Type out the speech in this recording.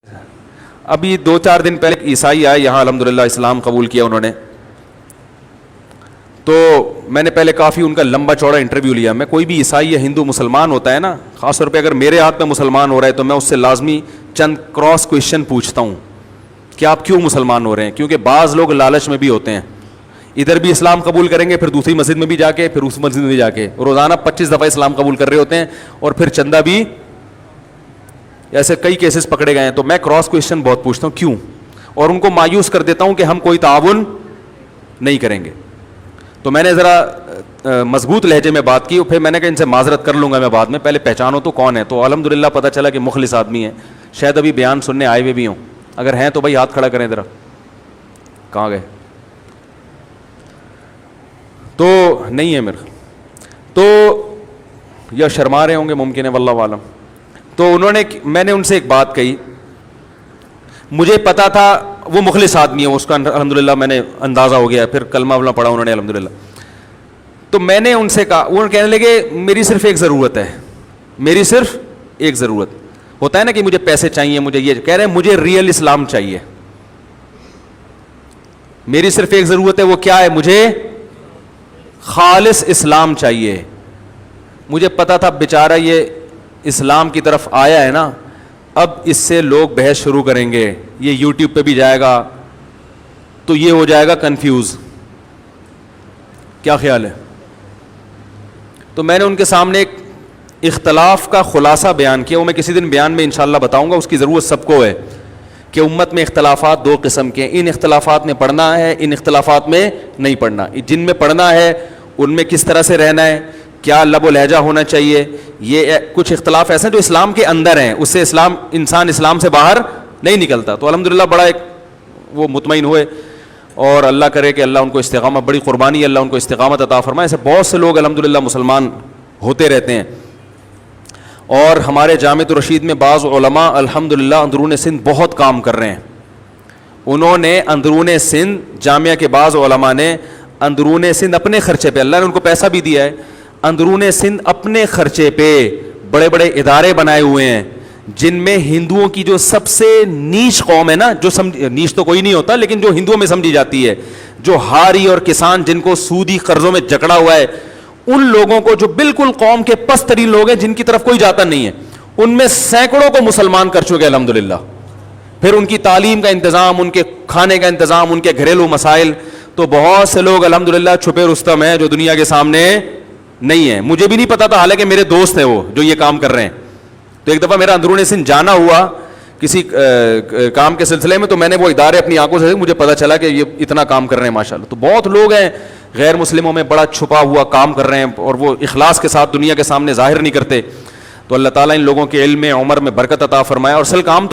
ابھی 2-4 دن پہلے عیسائی آئے یہاں, الحمدللہ اسلام قبول کیا انہوں نے. تو میں نے پہلے کافی ان کا لمبا چوڑا انٹرویو لیا. میں کوئی بھی عیسائی یا ہندو مسلمان ہوتا ہے نا, خاص طور پہ اگر میرے ہاتھ میں مسلمان ہو رہا ہے تو میں اس سے لازمی چند کراس کویشچن پوچھتا ہوں کہ آپ کیوں مسلمان ہو رہے ہیں. کیونکہ بعض لوگ لالچ میں بھی ہوتے ہیں, ادھر بھی اسلام قبول کریں گے, پھر دوسری مسجد میں بھی جا کے, پھر اس مسجد میں بھی جا کے روزانہ 25 دفعہ اسلام قبول کر رہے ہوتے ہیں, اور پھر چندہ بھی. ایسے کئی کیسز پکڑے گئے ہیں. تو میں کراس کویشچن بہت پوچھتا ہوں کیوں, اور ان کو مایوس کر دیتا ہوں کہ ہم کوئی تعاون نہیں کریں گے. تو میں نے ذرا مضبوط لہجے میں بات کی, اور پھر میں نے کہا ان سے معذرت کر لوں گا میں بعد میں, پہلے پہچانو تو کون ہے. تو الحمدللہ پتہ چلا کہ مخلص آدمی ہیں, شاید ابھی بیان سننے آئے ہوئے بھی ہوں. اگر ہیں تو بھائی ہاتھ کھڑا کریں ذرا. کہاں گئے؟ تو نہیں ہے میرے, تو یا شرما رہے ہوں گے ممکن ہے, واللہ عالم. تو میں نے ان سے ایک بات کہی, مجھے پتا تھا وہ مخلص آدمی ہے, اس کا الحمدللہ میں نے اندازہ ہو گیا, پھر کلمہ ولمہ پڑھا انہوں نے الحمدللہ. تو میں نے ان سے کہا, وہ کہنے لگے میری صرف ایک ضرورت ہے, میری صرف ایک ضرورت. ہوتا ہے نا کہ مجھے پیسے چاہیے, مجھے یہ, کہہ رہے ہیں مجھے ریئل اسلام چاہیے. میری صرف ایک ضرورت ہے, وہ کیا ہے؟ مجھے خالص اسلام چاہیے. مجھے پتا تھا بیچارہ یہ اسلام کی طرف آیا ہے نا, اب اس سے لوگ بحث شروع کریں گے, یہ یوٹیوب پہ بھی جائے گا تو یہ ہو جائے گا کنفیوز. کیا خیال ہے؟ تو میں نے ان کے سامنے ایک اختلاف کا خلاصہ بیان کیا, وہ میں کسی دن بیان میں انشاءاللہ بتاؤں گا. اس کی ضرورت سب کو ہے کہ امت میں اختلافات 2 قسم کے ہیں, ان اختلافات میں پڑھنا ہے, ان اختلافات میں نہیں پڑھنا. جن میں پڑھنا ہے ان میں کس طرح سے رہنا ہے, کیا لب و لہجہ ہونا چاہیے. یہ کچھ اختلاف ایسے ہیں جو اسلام کے اندر ہیں, اس سے انسان اسلام سے باہر نہیں نکلتا. تو الحمدللہ بڑا ایک وہ مطمئن ہوئے, اور اللہ کرے کہ اللہ ان کو استقامت, بڑی قربانی اللہ ان کو استقامت عطا فرمائے. ایسے بہت سے لوگ الحمدللہ مسلمان ہوتے رہتے ہیں. اور ہمارے جامعۃ الرشید میں بعض علماء الحمدللہ اندرون سندھ بہت کام کر رہے ہیں. انہوں نے اندرون سندھ جامعہ کے بعض علماء نے اندرون سندھ اپنے خرچے پہ, اللہ نے ان کو پیسہ بھی دیا ہے, اندرون سندھ اپنے خرچے پہ بڑے بڑے ادارے بنائے ہوئے ہیں, جن میں ہندوؤں کی جو سب سے نیچ قوم ہے نا, جو نیچ تو کوئی نہیں ہوتا لیکن جو ہندوؤں میں سمجھی جاتی ہے, جو ہاری اور کسان جن کو سودی قرضوں میں جکڑا ہوا ہے, ان لوگوں کو, جو بالکل قوم کے پست ترین لوگ ہیں جن کی طرف کوئی جاتا نہیں ہے, ان میں سینکڑوں کو مسلمان کر چکے الحمدللہ. پھر ان کی تعلیم کا انتظام, ان کے کھانے کا انتظام, ان کے گھریلو مسائل. تو بہت سے لوگ الحمدللہ چھپے رستم ہیں جو دنیا کے سامنے نہیں ہیں. مجھے بھی نہیں پتا تھا, حالانکہ میرے دوست ہیں وہ جو یہ کام کر رہے ہیں. تو ایک دفعہ میرا اندرون سندھ جانا ہوا کسی کام کے سلسلے میں, تو میں نے وہ ادارے اپنی آنکھوں سے, مجھے پتا چلا کہ یہ اتنا کام کر رہے ہیں ماشاءاللہ. تو بہت لوگ ہیں غیر مسلموں میں بڑا چھپا ہوا کام کر رہے ہیں, اور وہ اخلاص کے ساتھ دنیا کے سامنے ظاہر نہیں کرتے. تو اللہ تعالیٰ ان لوگوں کے علم میں, عمر میں برکت عطا فرمائے. اور اصل کام